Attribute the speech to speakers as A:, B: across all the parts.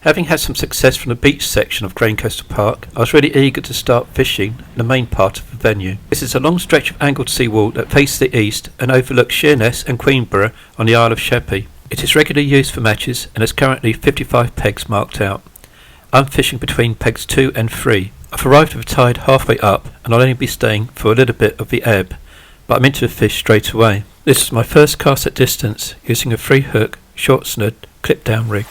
A: Having had some success from the beach section of Grain Coastal Park, I was really eager to start fishing the main part of the venue. This is a long stretch of angled seawall that faces the east and overlooks Sheerness and Queenborough on the Isle of Sheppey. It is regularly used for matches and has currently 55 pegs marked out. I'm fishing between pegs 2 and 3. I've arrived with the tide halfway up and I'll only be staying for a little bit of the ebb, but I'm into the fish straight away. This is my first cast at distance using a free hook, short snood, clip down rig.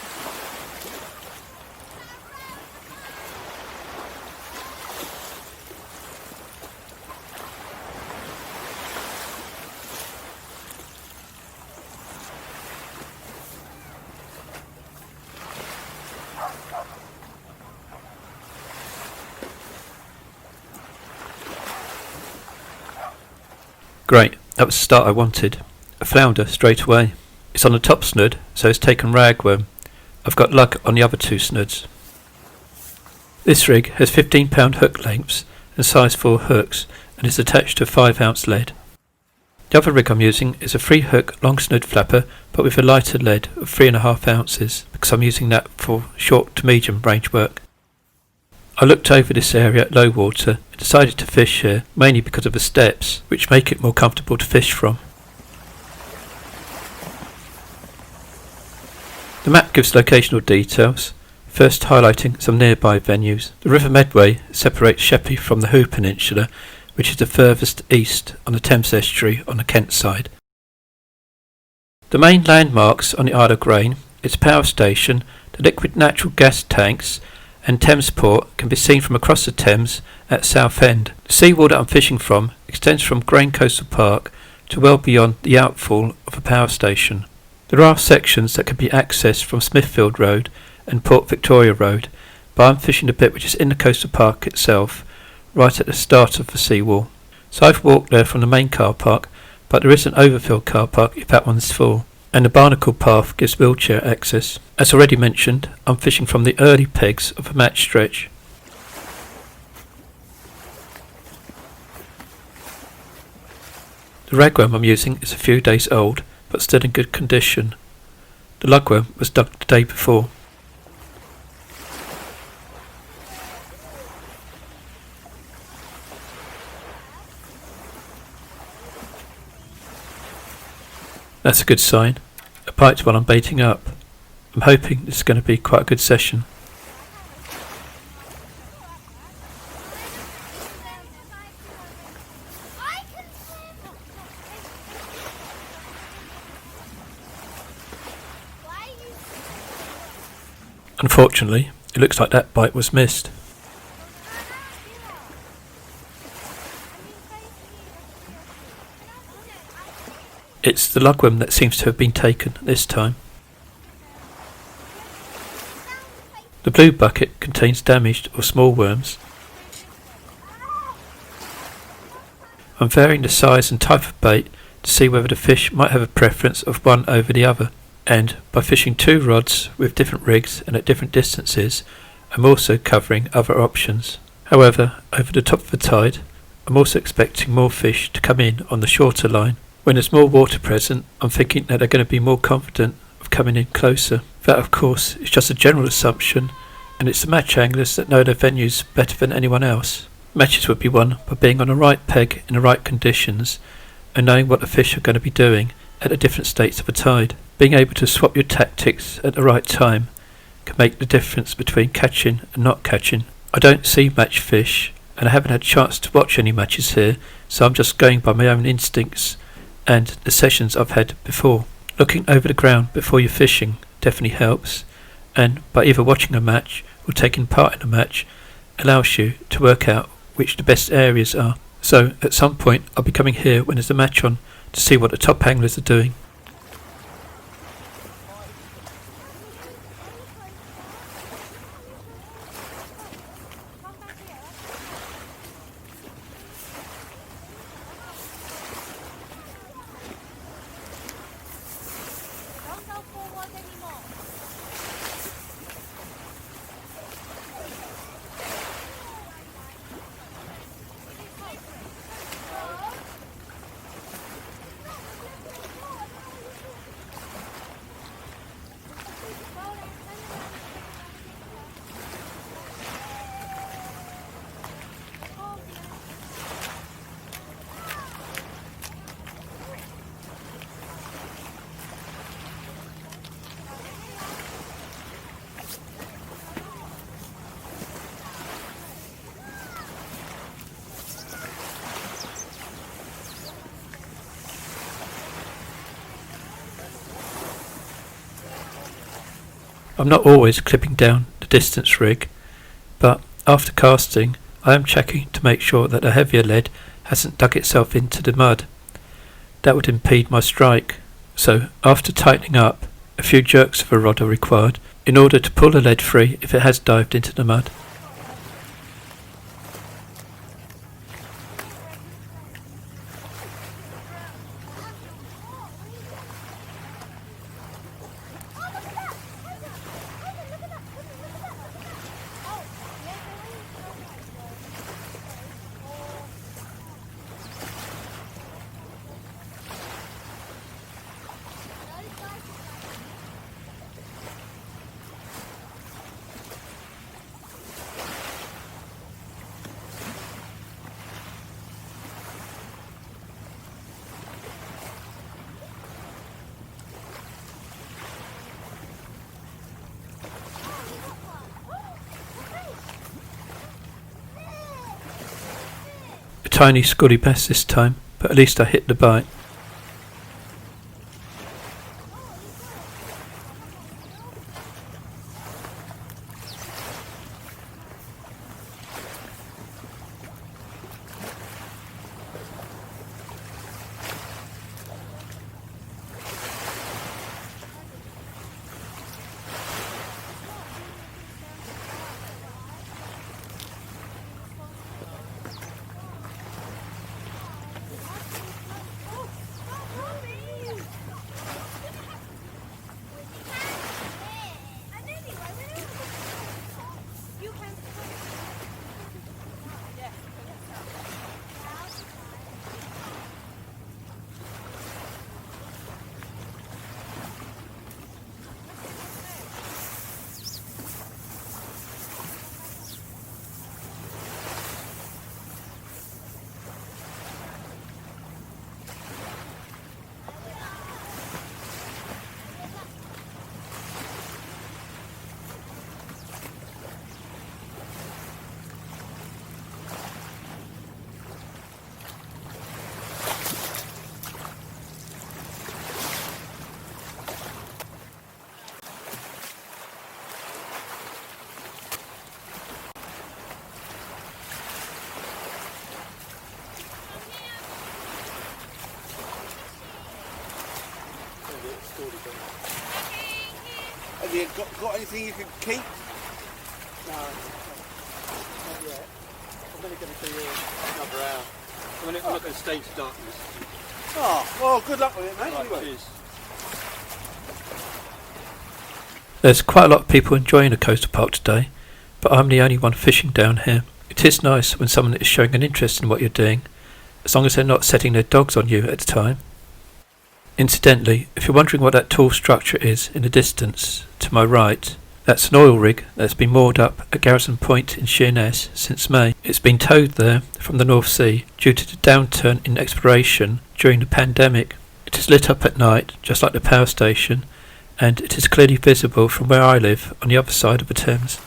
A: Great, that was the start I wanted. A flounder straight away. It's on the top snood, so it's taken ragworm. I've got luck on the other 2 snoods. This rig has 15-pound hook lengths and size 4 hooks and is attached to a 5-ounce lead. The other rig I'm using is a free hook long snood flapper but with a lighter lead of 3.5 ounces because I'm using that for short to medium range work. I looked over this area at low water and decided to fish here mainly because of the steps, which make it more comfortable to fish from. The map gives locational details, first highlighting some nearby venues. The River Medway separates Sheppey from the Howe Peninsula, which is the furthest east on the Thames Estuary on the Kent side. The main landmarks on the Isle of Grain, its power station, the liquid natural gas tanks and Thamesport can be seen from across the Thames at Southend. The seawall that I'm fishing from extends from Grain Coastal Park to well beyond the outfall of a power station. There are sections that can be accessed from Smithfield Road and Port Victoria Road, but I'm fishing the bit which is in the coastal park itself, right at the start of the seawall. So I've walked there from the main car park, but there is an overfilled car park if that one's full, and the barnacle path gives wheelchair access. As already mentioned, I'm fishing from the early pegs of a match stretch. The ragworm I'm using is a few days old, but still in good condition. The lugworm was dug the day before. That's a good sign. A bite while I'm baiting up. I'm hoping this is going to be quite a good session. Unfortunately, it looks like that bite was missed. It's the lugworm that seems to have been taken this time. The blue bucket contains damaged or small worms. I'm varying the size and type of bait to see whether the fish might have a preference of one over the other, and by fishing 2 rods with different rigs and at different distances, I'm also covering other options. However, over the top of the tide, I'm also expecting more fish to come in on the shorter line. When there's more water present, I'm thinking that they're going to be more confident of coming in closer. That, of course, is just a general assumption, and it's the match anglers that know their venues better than anyone else. Matches would be won by being on the right peg in the right conditions and knowing what the fish are going to be doing at the different states of the tide. Being able to swap your tactics at the right time can make the difference between catching and not catching. I don't see match fish, and I haven't had a chance to watch any matches here, so I'm just going by my own instincts and the sessions I've had before. Looking over the ground before you're fishing definitely helps, and by either watching a match or taking part in a match allows you to work out which the best areas are. So at some point I'll be coming here when there's a match on to see what the top anglers are doing. I'm not always clipping down the distance rig, but after casting I am checking to make sure that a heavier lead hasn't dug itself into the mud. That would impede my strike, so after tightening up, a few jerks of a rod are required in order to pull the lead free if it has dived into the mud. A tiny scully bass this time, but at least I hit the bite.
B: Have you got anything you can keep?
C: No, not yet. I'm only going to be here another hour. I'm not going to stay to darkness.
B: Oh, well, good luck with it, mate.
C: Right,
B: Anyway.
C: cheers.
A: There's quite a lot of people enjoying the coastal park today, but I'm the only one fishing down here. It is nice when someone is showing an interest in what you're doing, as long as they're not setting their dogs on you at the time. Incidentally, if you're wondering what that tall structure is in the distance to my right, that's an oil rig that's been moored up at Garrison Point in Sheerness since May. It's been towed there from the North Sea due to the downturn in exploration during the pandemic. It is lit up at night, just like the power station, and it is clearly visible from where I live on the other side of the Thames.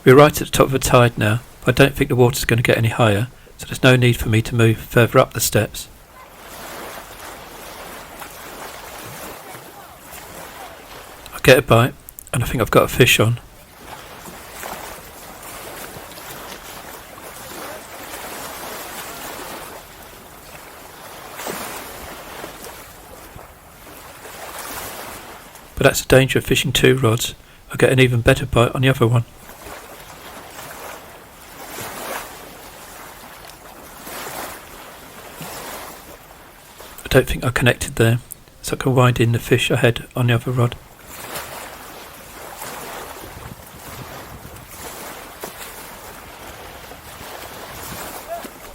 A: We're right at the top of the tide now, but I don't think the water's going to get any higher, so there's no need for me to move further up the steps. I get a bite, and I think I've got a fish on. But that's the danger of fishing 2 rods. I'll get an even better bite on the other one. I don't think I connected there, so I can wind in the fish I had on the other rod.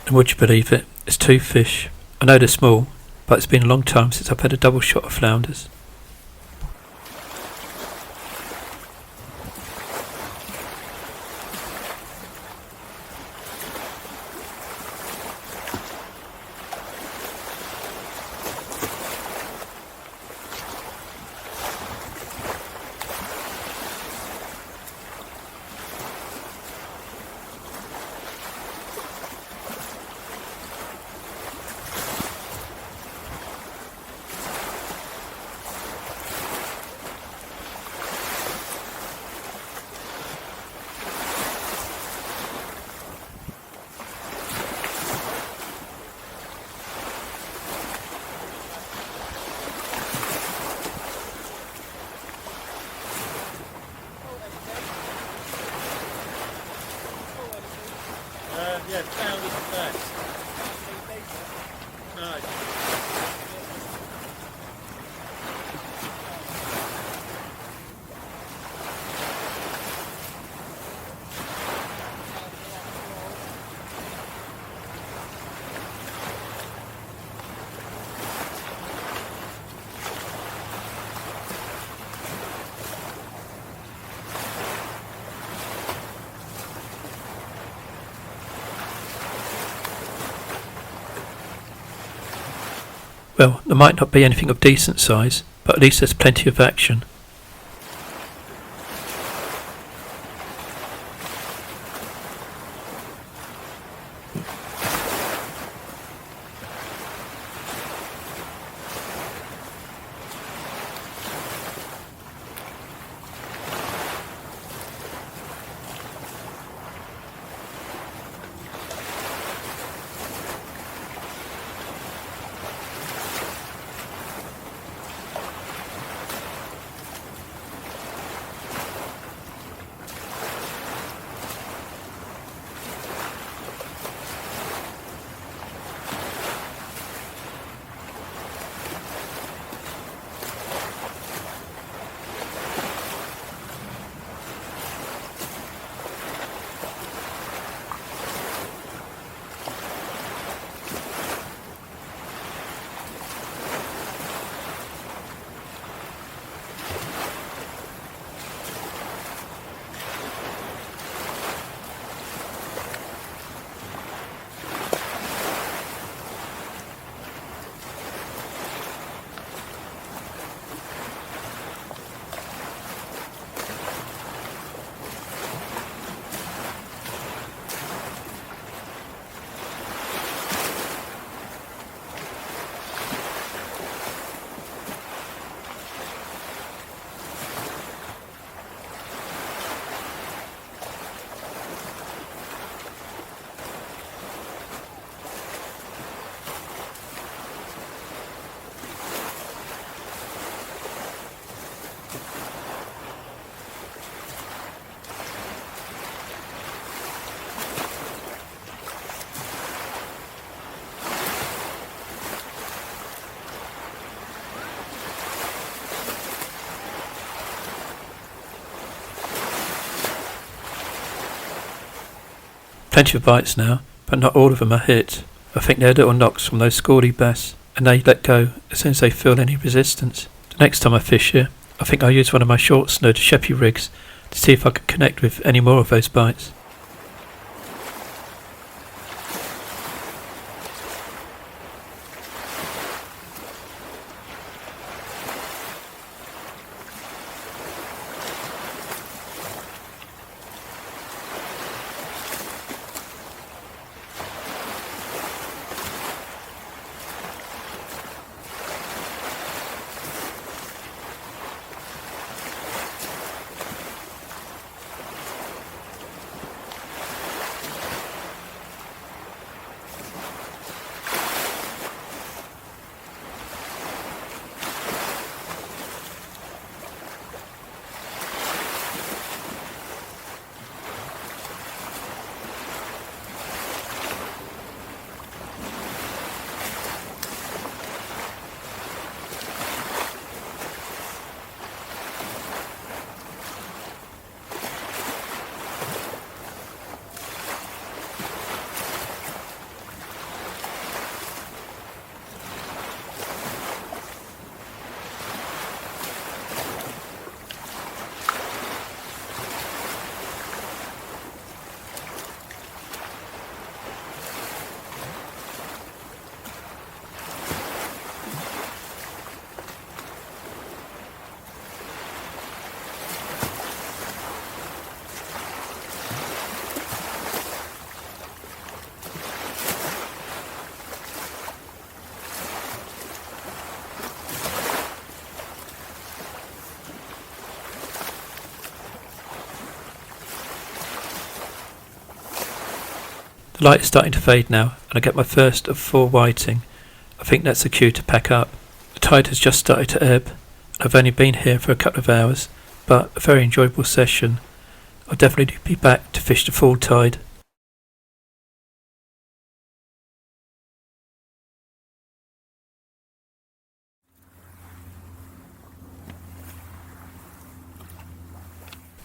A: And would you believe it, it's 2 fish. I know they're small, but it's been a long time since I've had a double shot of flounders.
C: Yeah, flounders are best. No.
A: Well, there might not be anything of decent size, but at least there's plenty of action. Plenty of bites now, but not all of them are hit. I think they're little knocks from those scaldy bass, and they let go as soon as they feel any resistance. The next time I fish here, I think I'll use one of my short snowed Sheppey rigs to see if I can connect with any more of those bites. The light is starting to fade now, and I get my first of 4 whiting. I think that's the cue to pack up. The tide has just started to ebb. I've only been here for a couple of hours, but a very enjoyable session. I'll definitely be back to fish the full tide.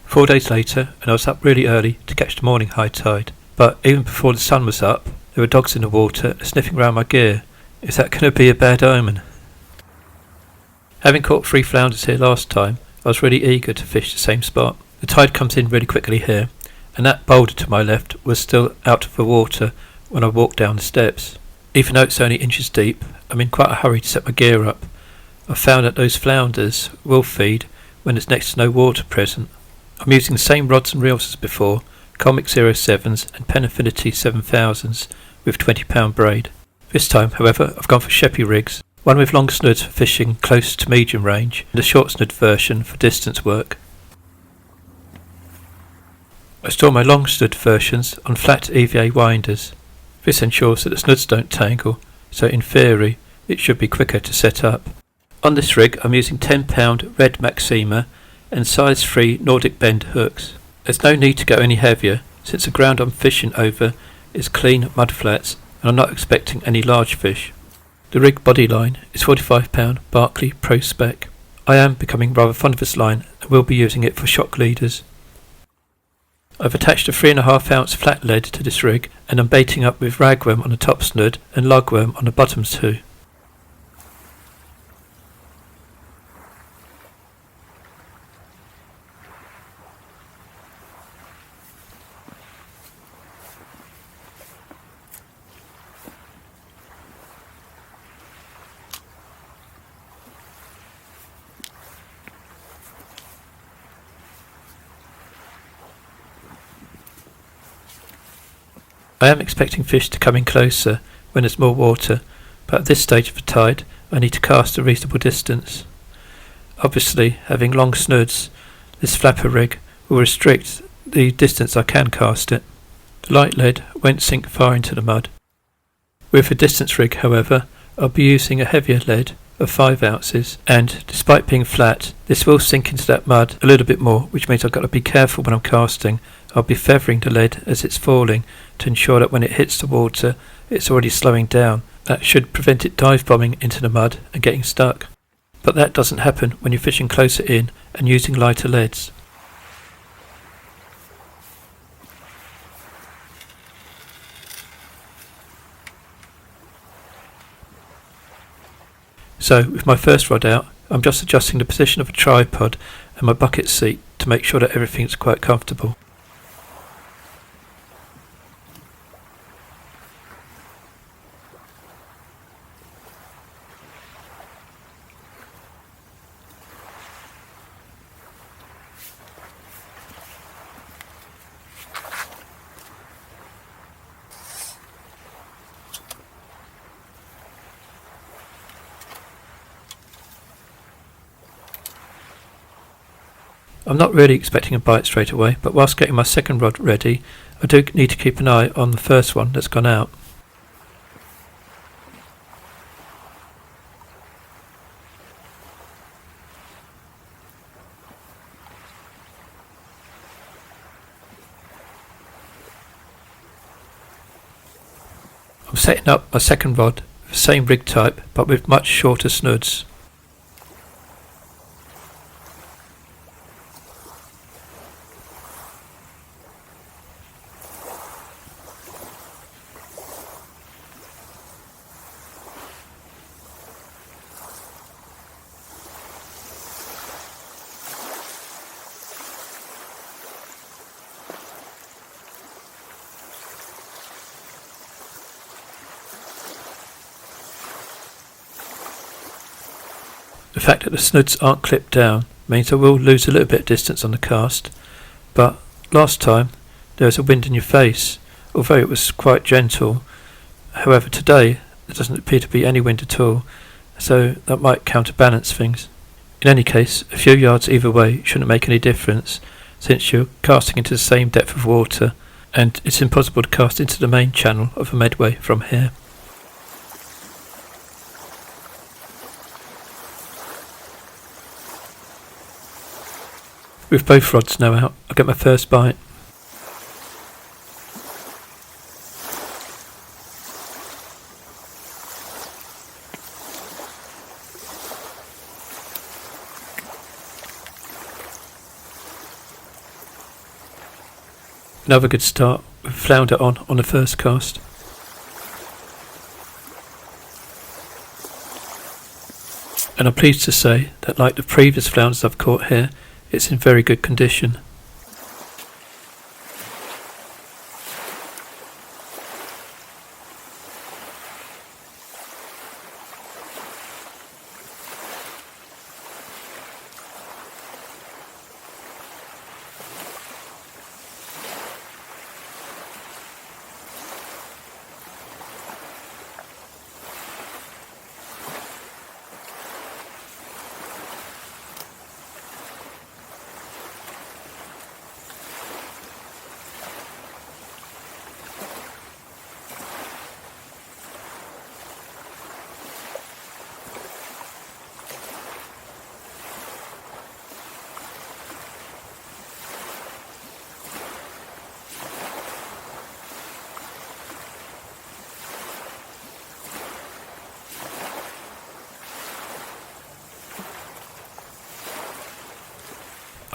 A: Four days later, and I was up really early to catch the morning high tide. But even before the sun was up, there were dogs in the water sniffing around my gear. Is that going to be a bad omen? Having caught 3 flounders here last time, I was really eager to fish the same spot. The tide comes in really quickly here, and that boulder to my left was still out of the water when I walked down the steps. Even though it's only inches deep, I'm in quite a hurry to set my gear up. I've found that those flounders will feed when there's next to no water present. I'm using the same rods and reels as before, Comic 07s and Pen Affinity 7000s with 20-pound braid. This time, however, I've gone for Sheppey rigs, one with long snood for fishing close to medium range and a short snood version for distance work. I store my long snood versions on flat EVA winders. This ensures that the snoods don't tangle, so in theory it should be quicker to set up. On this rig I'm using 10-pound red Maxima and size 3 Nordic bend hooks. There's no need to go any heavier since the ground I'm fishing over is clean mud flats and I'm not expecting any large fish. The rig body line is 45-pound Barkley Pro Spec. I am becoming rather fond of this line and will be using it for shock leaders. I've attached a 3.5 ounce flat lead to this rig and I'm baiting up with ragworm on the top snood and lugworm on the bottoms too. I am expecting fish to come in closer when there's more water, but at this stage of the tide I need to cast a reasonable distance. Obviously, having long snoods, this flapper rig will restrict the distance I can cast it. The light lead won't sink far into the mud. With the distance rig, however, I'll be using a heavier lead of 5 ounces, and despite being flat, this will sink into that mud a little bit more, which means I've got to be careful when I'm casting. I'll be feathering the lead as it's falling to ensure that when it hits the water it's already slowing down. That should prevent it dive bombing into the mud and getting stuck. But that doesn't happen when you're fishing closer in and using lighter leads. So with my first rod out, I'm just adjusting the position of a tripod and my bucket seat to make sure that everything's quite comfortable. I'm not really expecting a bite straight away, but whilst getting my second rod ready, I do need to keep an eye on the first one that's gone out. I'm setting up my second rod with the same rig type but with much shorter snoods. The fact that the snoods aren't clipped down means I will lose a little bit of distance on the cast, but last time there was a wind in your face, although it was quite gentle. However, today there doesn't appear to be any wind at all, so that might counterbalance things. In any case, a few yards either way shouldn't make any difference, since you're casting into the same depth of water, and it's impossible to cast into the main channel of a Medway from here. With both rods now out, I get my first bite. Another good start with flounder on the first cast. And I'm pleased to say that, like the previous flounders I've caught here, it's in very good condition.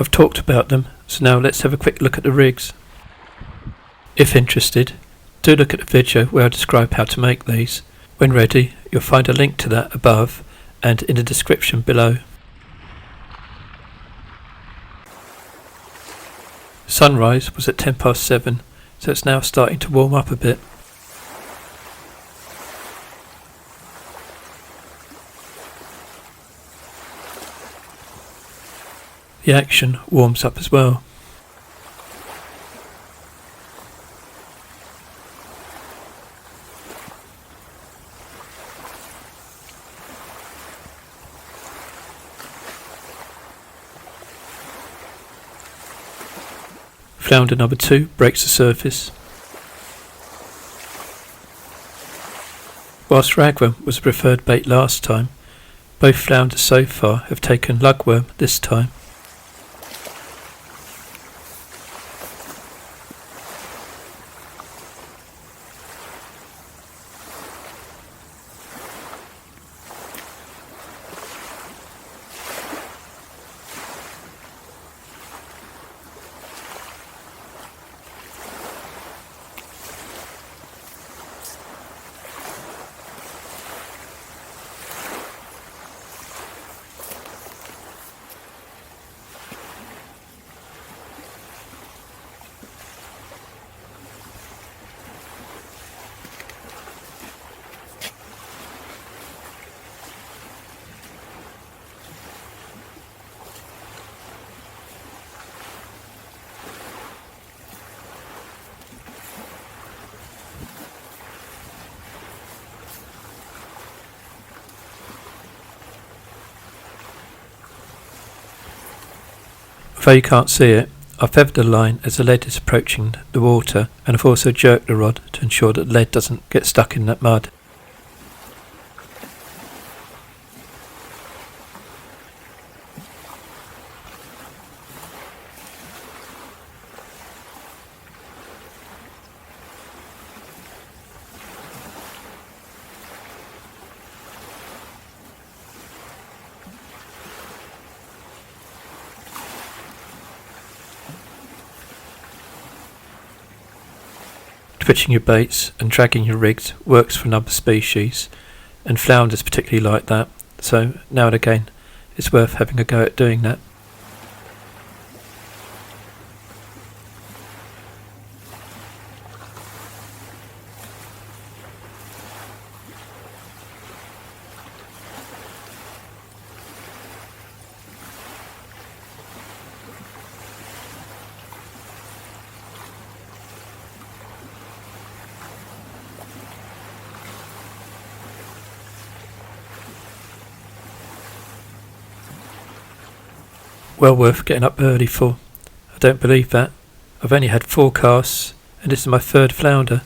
A: I've talked about them, so now let's have a quick look at the rigs. If interested, do look at the video where I describe how to make these. When ready, you'll find a link to that above and in the description below. Sunrise was at 7:10, so it's now starting to warm up a bit. The action warms up as well. Flounder number 2 breaks the surface. Whilst ragworm was the preferred bait last time, both flounders so far have taken lugworm this time. Although you can't see it, I've feathered the line as the lead is approaching the water, and I've also jerked the rod to ensure that the lead doesn't get stuck in that mud. Twitching your baits and dragging your rigs works for a number of species, and flounders particularly like that, so now and again it's worth having a go at doing that. Well worth getting up early for. I don't believe that. I've only had 4 casts and this is my third flounder.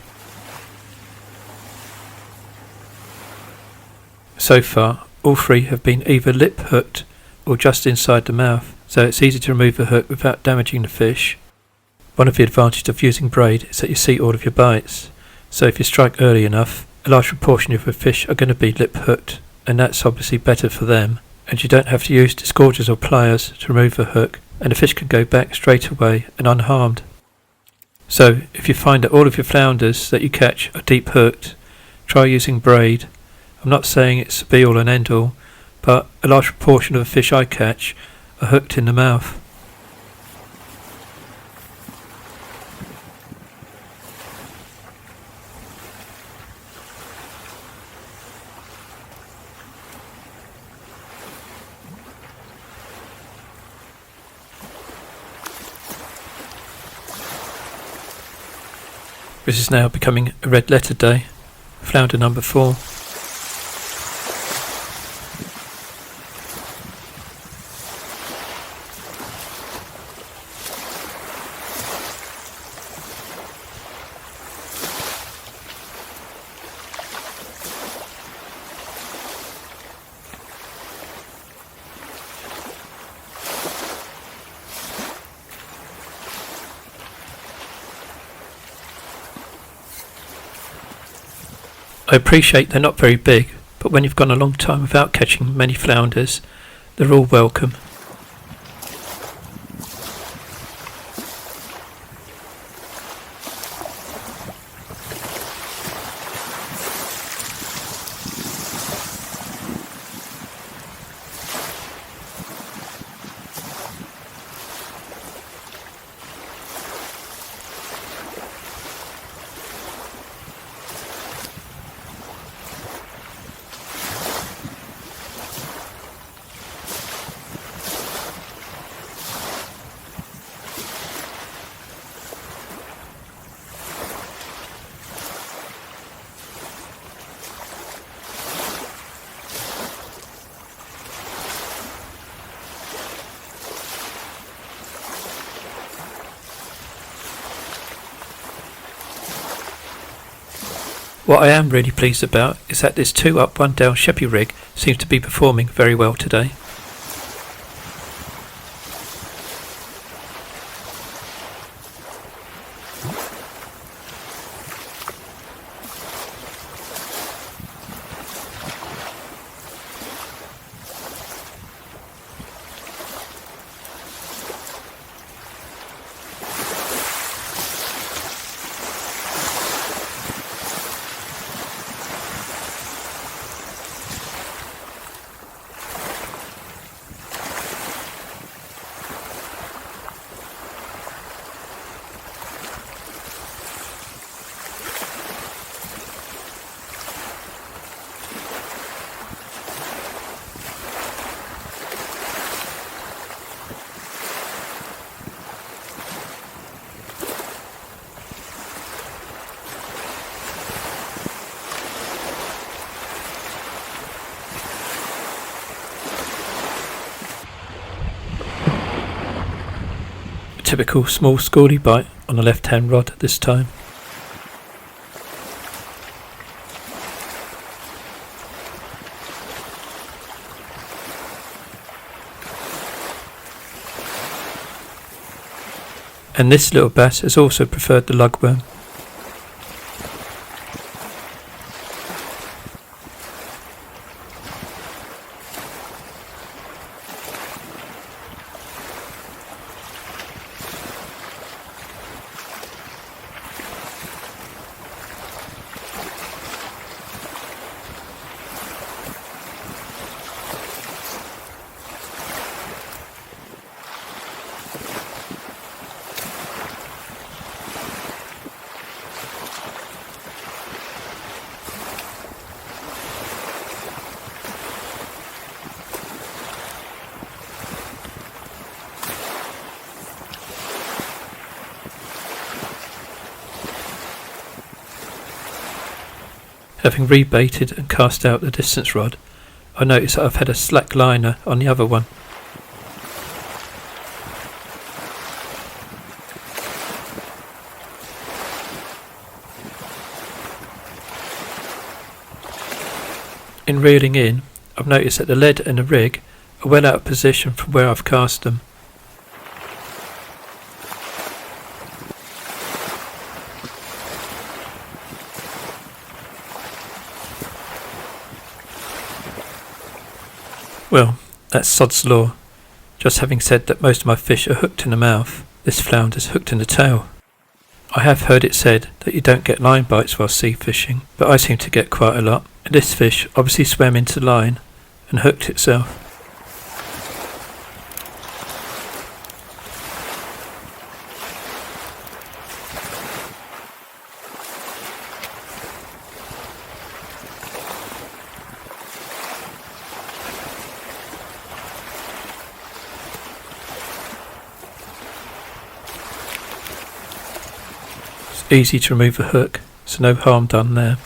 A: So far, all three have been either lip hooked or just inside the mouth, so it's easy to remove the hook without damaging the fish. One of the advantages of using braid is that you see all of your bites, so if you strike early enough, a large proportion of your fish are going to be lip hooked, and that's obviously better for them, and you don't have to use disgorgers or pliers to remove the hook, and the fish can go back straight away and unharmed. So if you find that all of your flounders that you catch are deep hooked, try using braid. I'm not saying it's the be all and end all, but a large proportion of the fish I catch are hooked in the mouth. This is now becoming a red letter day. Flounder number 4. I appreciate they're not very big, but when you've gone a long time without catching many flounders, they're all welcome. What I am really pleased about is that this 2 up 1 down Sheppey rig seems to be performing very well today. Typical small schoolie bite on the left hand rod this time. And this little bass has also preferred the lugworm. Having rebaited and cast out the distance rod, I notice that I've had a slack liner on the other one. In reeling in, I've noticed that the lead and the rig are well out of position from where I've cast them. Well, that's sod's law. Just having said that most of my fish are hooked in the mouth, this flounder's hooked in the tail. I have heard it said that you don't get line bites while sea fishing, but I seem to get quite a lot, and this fish obviously swam into the line and hooked itself. Easy to remove a hook, so no harm done there.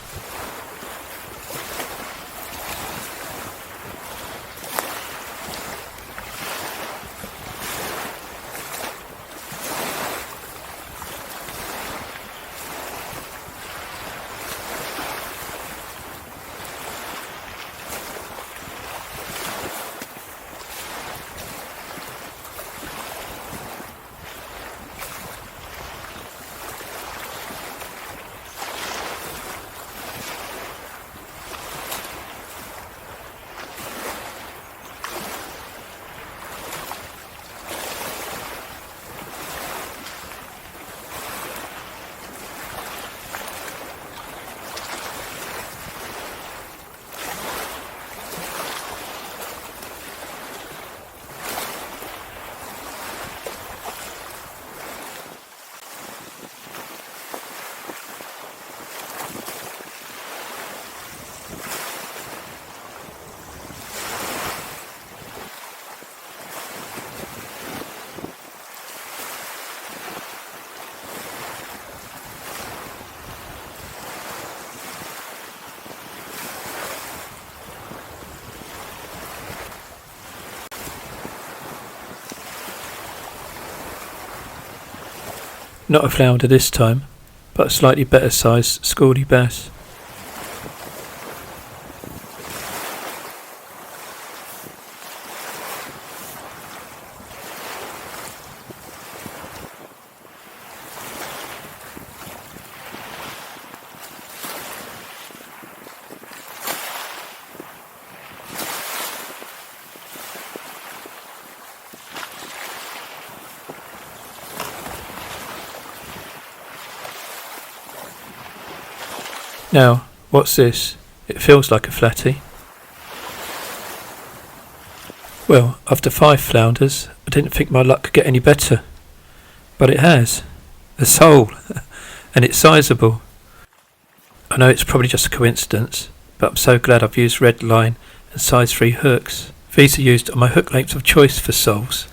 A: Not a flounder this time, but a slightly better sized schoolie bass. Now, what's this? It feels like a flatty. Well, after 5 flounders, I didn't think my luck could get any better. But it has. A sole. And it's sizeable. I know it's probably just a coincidence, but I'm so glad I've used red line and size 3 hooks. These are used on my hook length of choice for soles,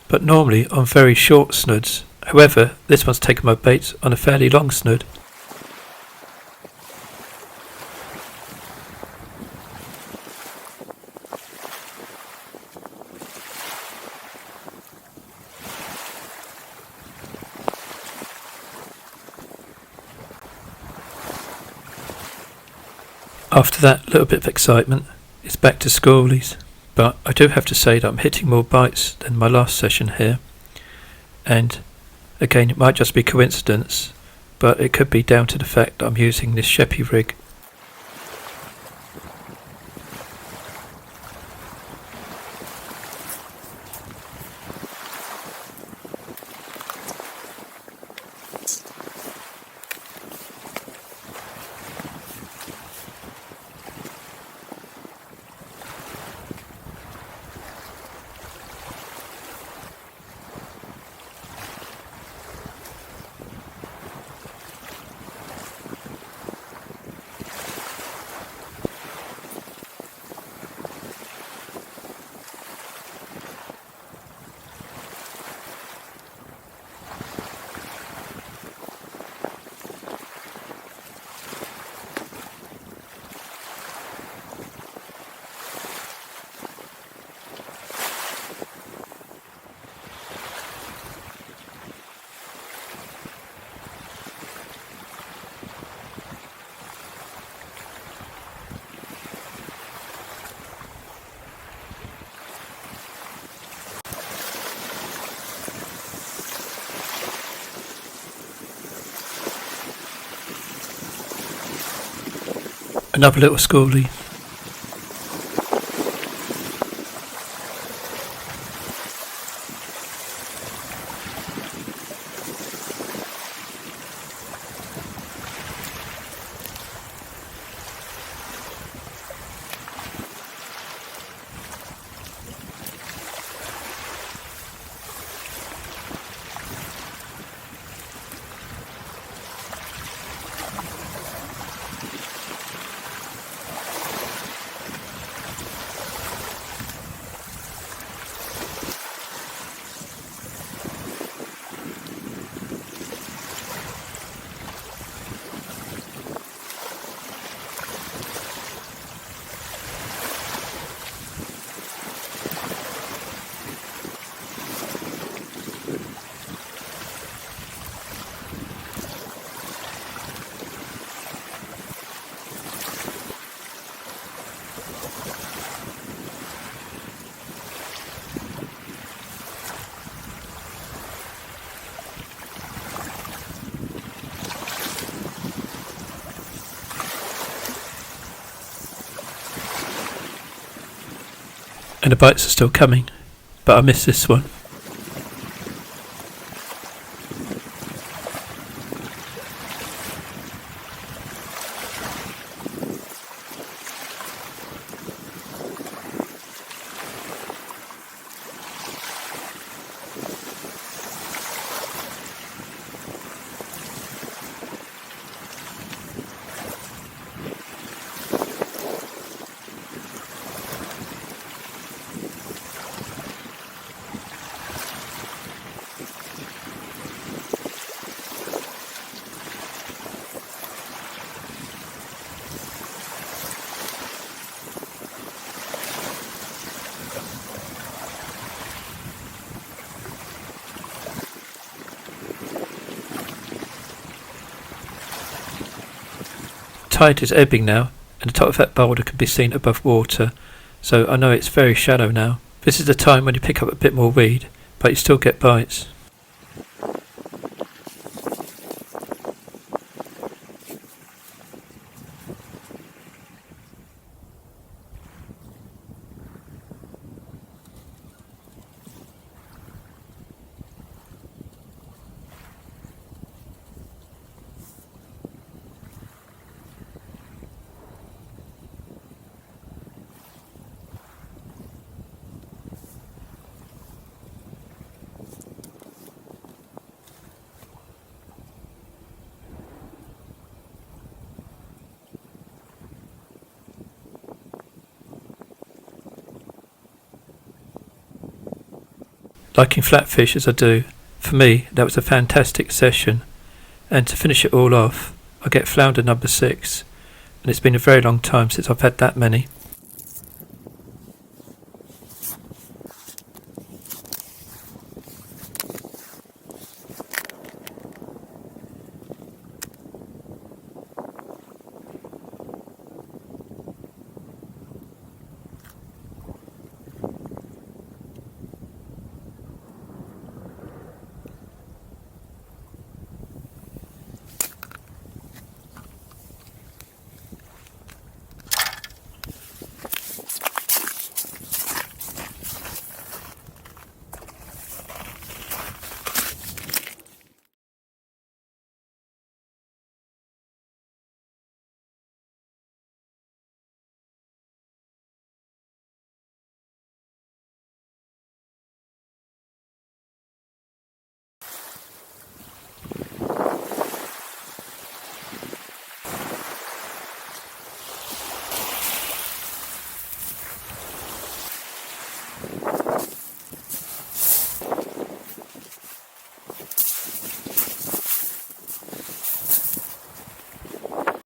A: but normally on very short snoods. However, this one's taken my bait on a fairly long snood. After that little bit of excitement, it's back to schoolies, but I do have to say that I'm hitting more bites than my last session here, and again it might just be coincidence, but it could be down to the fact that I'm using this Sheppey rig. Another little schoolie. And the bites are still coming, but I missed this one. Tide is ebbing now, and the top of that boulder can be seen above water, so I know it's very shallow now. This is the time when you pick up a bit more weed, but you still get bites. Liking flatfish as I do, for me that was a fantastic session, and to finish it all off I get flounder number 6, and it's been a very long time since I've had that many.